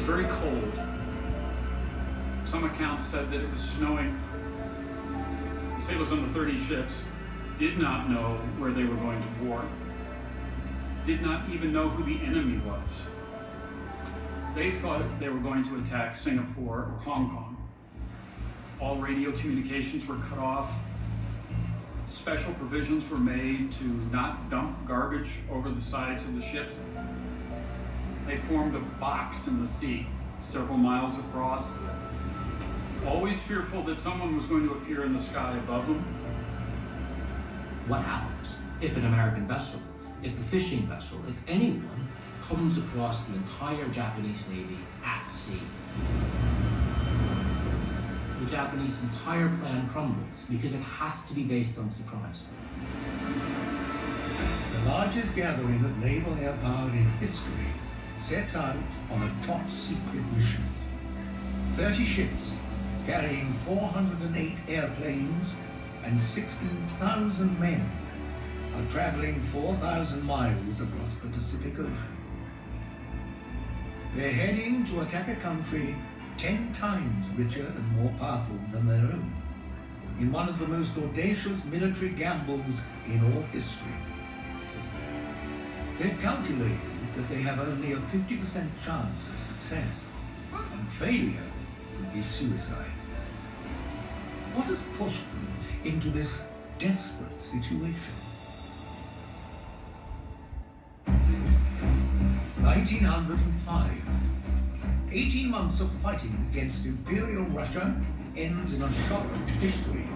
was very cold. Some accounts said that it was snowing. The sailors on the 30 ships did not know where they were going to war, did not even know who the enemy was. They thought they were going to attack Singapore or Hong Kong. All radio communications were cut off. Special provisions were made to not dump garbage over the sides of the ship. They formed a box in the sea, several miles across, always fearful that someone was going to appear in the sky above them. What happens if an American vessel, if a fishing vessel, if anyone comes across the entire Japanese Navy at sea? The Japanese entire plan crumbles because it has to be based on surprise. The largest gathering of naval air power in history sets out on a top secret mission. 30 ships carrying 408 airplanes and 16,000 men are traveling 4,000 miles across the Pacific Ocean. They're heading to attack a country 10 times richer and more powerful than their own, in one of the most audacious military gambles in all history. They've calculated that they have only a 50% chance of success, and failure would be suicide. What has pushed them into this desperate situation? 1905. 18 months of fighting against Imperial Russia ends in a shock victory,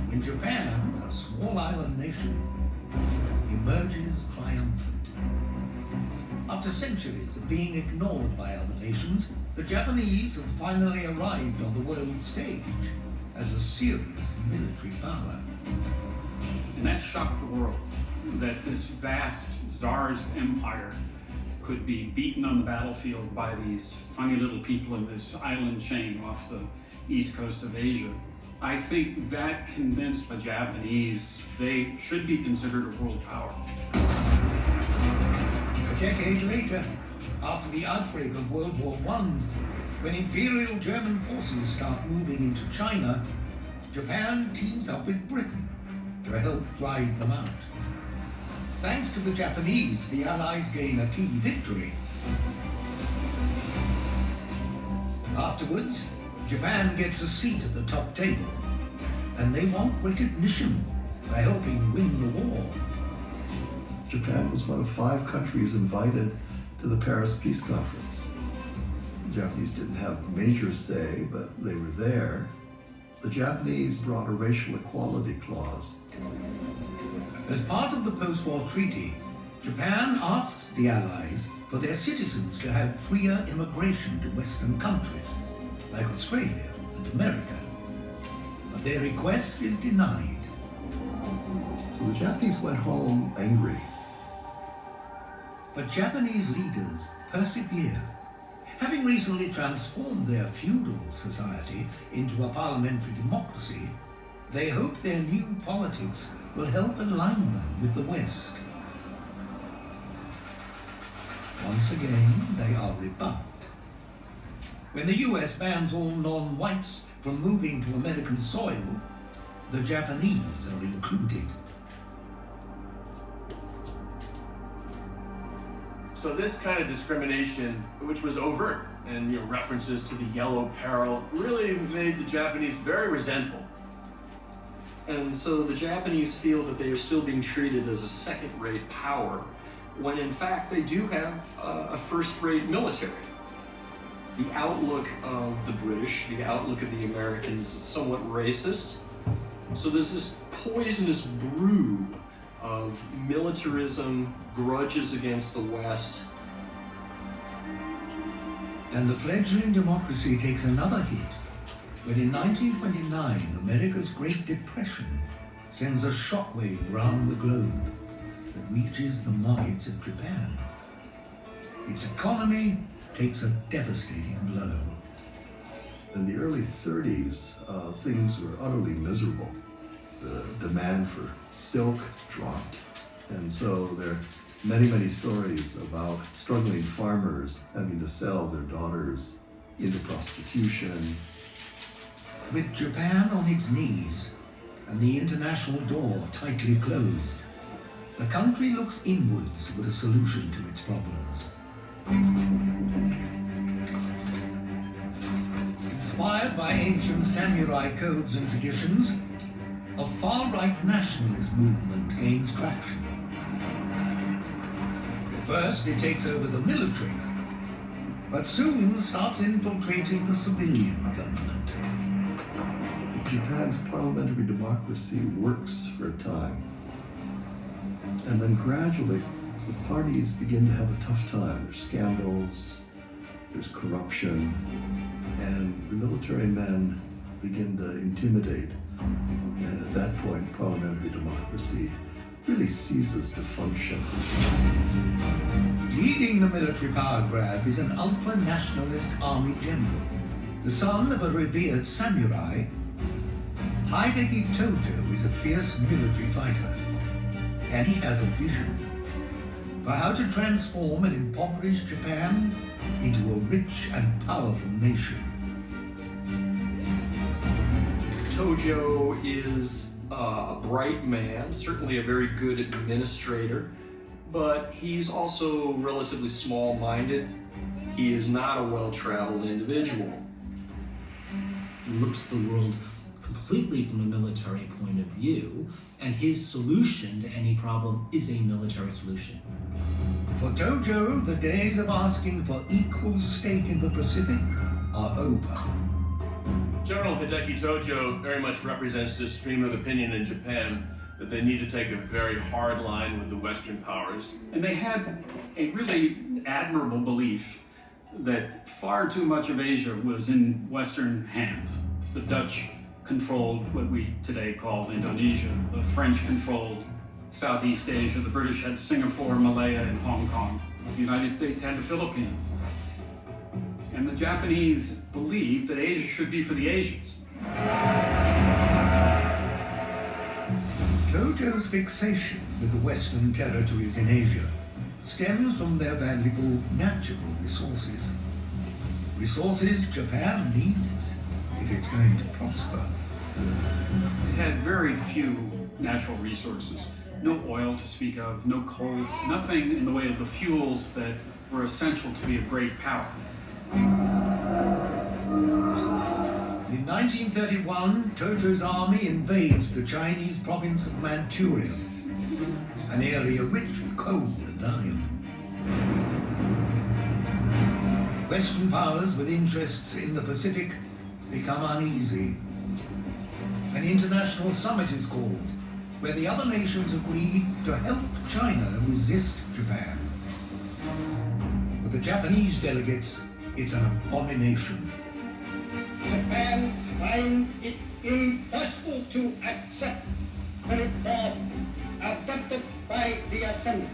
when Japan, a small island nation, emerges triumphant. After centuries of being ignored by other nations, the Japanese have finally arrived on the world stage as a serious military power. And that shocked the world, that this vast Tsarist empire could be beaten on the battlefield by these funny little people in this island chain off the east coast of Asia. I think that convinced the Japanese they should be considered a world power. A decade later, after the outbreak of World War I, when Imperial German forces start moving into China, Japan teams up with Britain to help drive them out. Thanks to the Japanese, the Allies gain a key victory. Afterwards, Japan gets a seat at the top table, and they want recognition by helping win the war. Japan was one of 5 countries invited to the Paris Peace Conference. The Japanese didn't have a major say, but they were there. The Japanese brought a racial equality clause. As part of the post-war treaty, Japan asks the Allies for their citizens to have freer immigration to Western countries, like Australia and America. But their request is denied. So the Japanese went home angry. But Japanese leaders persevere. Having recently transformed their feudal society into a parliamentary democracy, they hope their new politics will help align them with the West. Once again, they are rebuffed. When the US bans all non-whites from moving to American soil, the Japanese are included. So this kind of discrimination, which was overt, and references to the Yellow Peril, really made the Japanese very resentful. And so the Japanese feel that they are still being treated as a second-rate power, when in fact they do have a first-rate military. The outlook of the British, the outlook of the Americans is somewhat racist. So there's this poisonous brew of militarism, grudges against the West. And the fledgling democracy takes another hit when in 1929, America's Great Depression sends a shockwave around the globe that reaches the markets of Japan. Its economy takes a devastating blow. In the early 30s, things were utterly miserable. The demand for silk dropped, and so their many, many stories about struggling farmers having to sell their daughters into prostitution. With Japan on its knees and the international door tightly closed, the country looks inwards for a solution to its problems. Inspired by ancient samurai codes and traditions, a far-right nationalist movement gains traction. At first, it takes over the military, but soon starts infiltrating the civilian government. Japan's parliamentary democracy works for a time, and then gradually the parties begin to have a tough time. There's scandals, there's corruption, and the military men begin to intimidate. And at that point, parliamentary democracy really ceases to function. Leading the military power grab is an ultra-nationalist army general, the son of a revered samurai. Hideki Tojo is a fierce military fighter, and he has a vision for how to transform an impoverished Japan into a rich and powerful nation. Tojo is a bright man, certainly a very good administrator, but he's also relatively small-minded. He is not a well-traveled individual. He looks at the world completely from a military point of view, and his solution to any problem is a military solution. For Tojo, the days of asking for equal stake in the Pacific are over. General Hideki Tojo very much represents this stream of opinion in Japan that they need to take a very hard line with the Western powers. And they had a really admirable belief that far too much of Asia was in Western hands. The Dutch controlled what we today call Indonesia. The French controlled Southeast Asia. The British had Singapore, Malaya, and Hong Kong. The United States had the Philippines. And the Japanese believed that Asia should be for the Asians. Tojo's fixation with the Western territories in Asia stems from their valuable natural resources. Resources Japan needs if it's going to prosper. It had very few natural resources. No oil to speak of, no coal, nothing in the way of the fuels that were essential to be a great power. In 1931, Tojo's army invades the Chinese province of Manchuria, an area rich with coal and iron. Western powers with interests in the Pacific become uneasy. An international summit is called, where the other nations agree to help China resist Japan. For the Japanese delegates, it's an abomination. Japan finds it impossible to accept the reform adopted by the Assembly.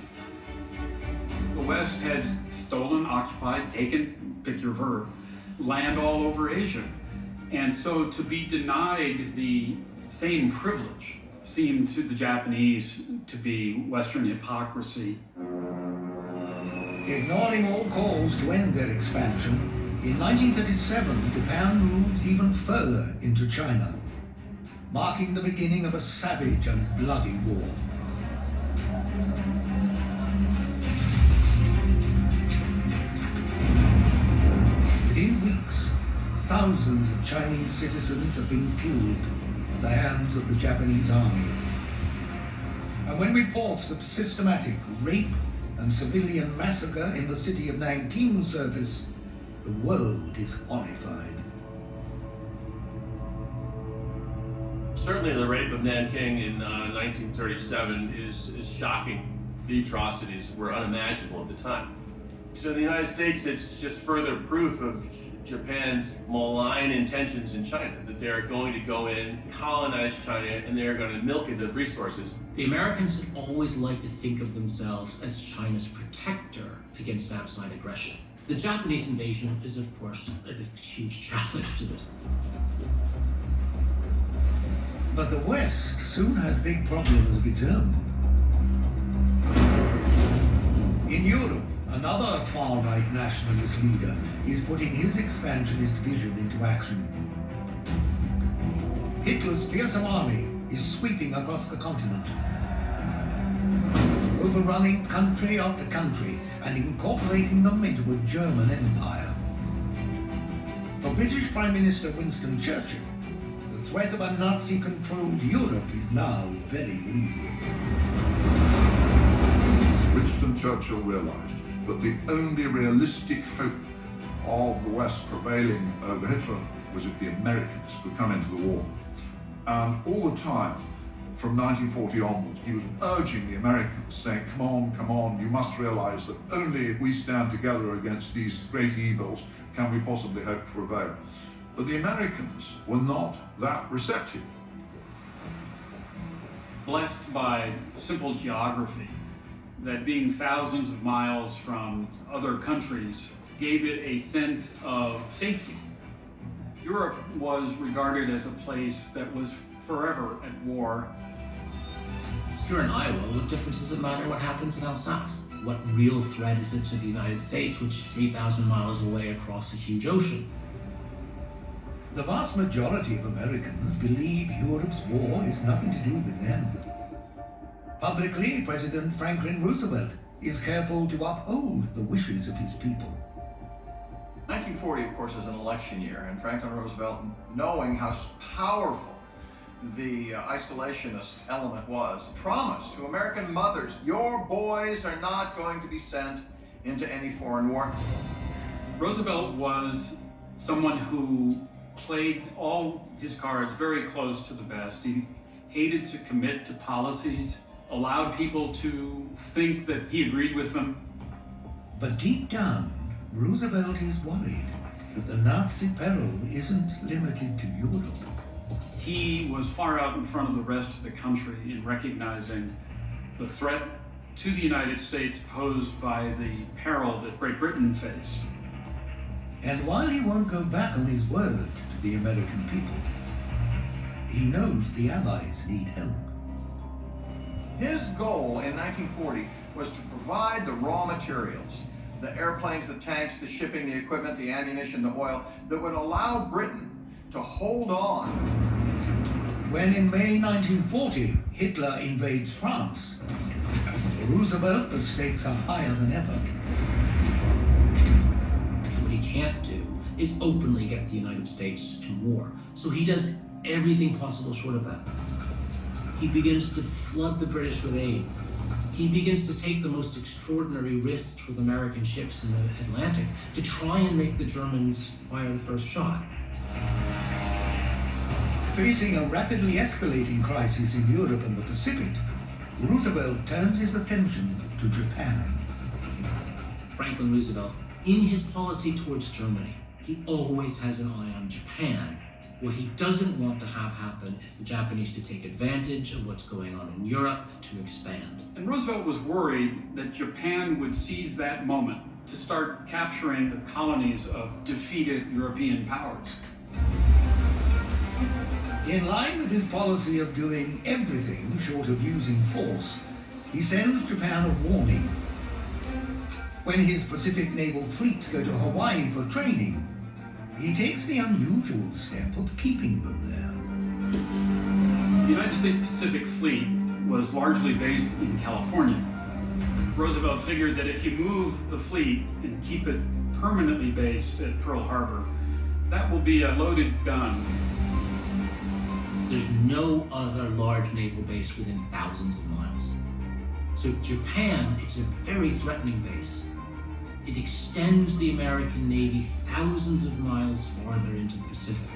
The West had stolen, occupied, taken, pick your verb, land all over Asia. And so to be denied the same privilege seemed to the Japanese to be Western hypocrisy. Ignoring all calls to end their expansion, in 1937, Japan moves even further into China, marking the beginning of a savage and bloody war. Within weeks, thousands of Chinese citizens have been killed at the hands of the Japanese army. And when reports of systematic rape and civilian massacre in the city of Nanking surface, the world is horrified. Certainly the rape of Nanking in 1937 is shocking. The atrocities were unimaginable at the time. So in the United States, it's just further proof of Japan's malign intentions in China, that they're going to go in, colonize China, and they're going to milk it of resources. The Americans had always liked to think of themselves as China's protector against outside aggression. The Japanese invasion is, of course, a huge challenge to this. But the West soon has big problems of its own. In Europe, another far-right nationalist leader is putting his expansionist vision into action. Hitler's fearsome army is sweeping across the continent, overrunning country after country and incorporating them into a German empire. For British Prime Minister Winston Churchill, the threat of a Nazi-controlled Europe is now very real. Winston Churchill realized that the only realistic hope of the West prevailing over Hitler was if the Americans could come into the war. And all the time, from 1940 onwards, he was urging the Americans, saying, come on, you must realize that only if we stand together against these great evils can we possibly hope to prevail. But the Americans were not that receptive. Blessed by simple geography, that being thousands of miles from other countries gave it a sense of safety. Europe was regarded as a place that was forever at war. If you're in Iowa, what difference does it matter what happens in Alsace? What real threat is it to the United States, which is 3,000 miles away across a huge ocean? The vast majority of Americans believe Europe's war is nothing to do with them. Publicly, President Franklin Roosevelt is careful to uphold the wishes of his people. 1940, of course, is an election year, and Franklin Roosevelt, knowing how powerful the isolationist element was, promised to American mothers, your boys are not going to be sent into any foreign war. Roosevelt was someone who played all his cards very close to the vest. He hated to commit to policies, allowed people to think that he agreed with them. But deep down, Roosevelt is worried that the Nazi peril isn't limited to Europe. He was far out in front of the rest of the country in recognizing the threat to the United States posed by the peril that Great Britain faced. And while he won't go back on his word to the American people, he knows the Allies need help. His goal in 1940 was to provide the raw materials, the airplanes, the tanks, the shipping, the equipment, the ammunition, the oil, that would allow Britain to hold on. When in May 1940, Hitler invades France, for Roosevelt, the stakes are higher than ever. What he can't do is openly get the United States in war. So he does everything possible short of that. He begins to flood the British with aid. He begins to take the most extraordinary risks with American ships in the Atlantic to try and make the Germans fire the first shot. Facing a rapidly escalating crisis in Europe and the Pacific, Roosevelt turns his attention to Japan. Franklin Roosevelt, in his policy towards Germany, he always has an eye on Japan. What he doesn't want to have happen is the Japanese to take advantage of what's going on in Europe to expand. And Roosevelt was worried that Japan would seize that moment to start capturing the colonies of defeated European powers. In line with his policy of doing everything short of using force, he sends Japan a warning. When his Pacific Naval Fleet go to Hawaii for training, he takes the unusual step of keeping them there. The United States Pacific Fleet was largely based in California. Roosevelt figured that if you move the fleet and keep it permanently based at Pearl Harbor, that will be a loaded gun. There's no other large naval base within thousands of miles. So Japan, it's a very threatening base. It extends the American Navy thousands of miles farther into the Pacific.